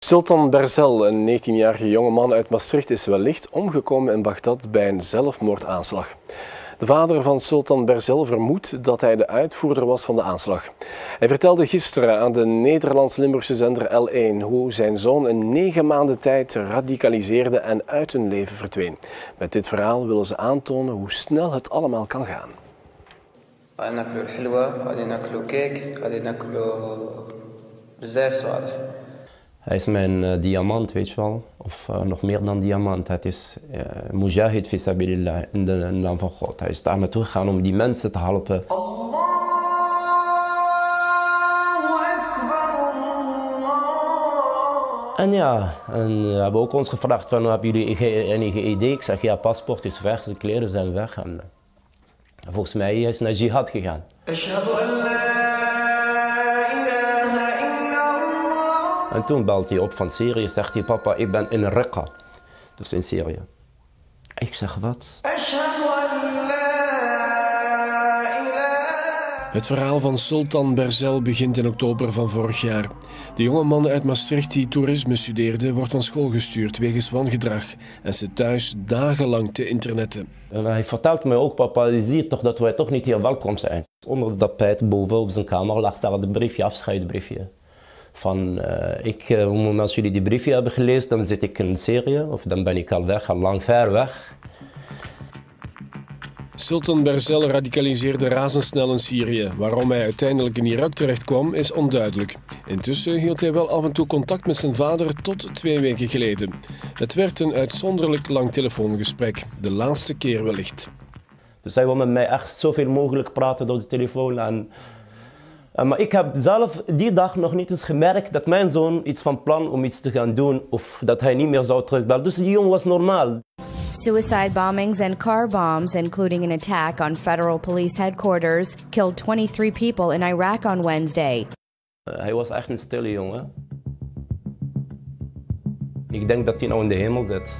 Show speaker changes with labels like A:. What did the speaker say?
A: Sultan Berzel, een 19-jarige jongeman uit Maastricht, is wellicht omgekomen in Bagdad bij een zelfmoordaanslag. De vader van Sultan Berzel vermoedt dat hij de uitvoerder was van de aanslag. Hij vertelde gisteren aan de Nederlands-Limburgse zender L1 hoe zijn zoon in 9 maanden tijd radicaliseerde en uit hun leven verdween. Met dit verhaal willen ze aantonen hoe snel het allemaal kan gaan.
B: Hij is mijn diamant, weet je wel. Of nog meer dan diamant. Het is mujahid fi sabilillah, in de naam van God. Hij is daar naartoe gegaan om die mensen te helpen. En ja, we hebben ook ons gevraagd van, hebben jullie enige idee? Ik zeg, ja, paspoort is weg, zijn kleren zijn weg. En volgens mij is hij naar jihad gegaan. En toen belt hij op van Syrië, zegt hij, papa, ik ben in Raqqa, dus in Syrië. Ik zeg, wat?
A: Het verhaal van Sultan Berzel begint in oktober van vorig jaar. De jonge man uit Maastricht die toerisme studeerde, wordt van school gestuurd wegens wangedrag en zit thuis dagenlang te internetten.
B: En hij vertelt mij ook, papa, je ziet toch dat wij toch niet hier welkom zijn. Onder de tapijt boven op zijn kamer lag daar het briefje, afscheidsbriefje. Van, als jullie die briefje hebben gelezen, dan zit ik in Syrië, of dan ben ik al weg, al lang ver weg.
A: Sultan Berzel radicaliseerde razendsnel in Syrië. Waarom hij uiteindelijk in Irak terecht kwam, is onduidelijk. Intussen hield hij wel af en toe contact met zijn vader tot 2 weken geleden. Het werd een uitzonderlijk lang telefoongesprek, de laatste keer wellicht.
B: Dus hij wil met mij echt zoveel mogelijk praten door de telefoon. Maar ik heb zelf die dag nog niet eens gemerkt dat mijn zoon iets van plan om iets te gaan doen of dat hij niet meer zou terugbellen. Dus die jongen was normaal.
C: Suicide bombings and car bombs, including an attack on federal police headquarters, killed 23 people in Iraq on Wednesday.
B: Hij was echt een stille jongen. Ik denk dat hij nou in de hemel zit.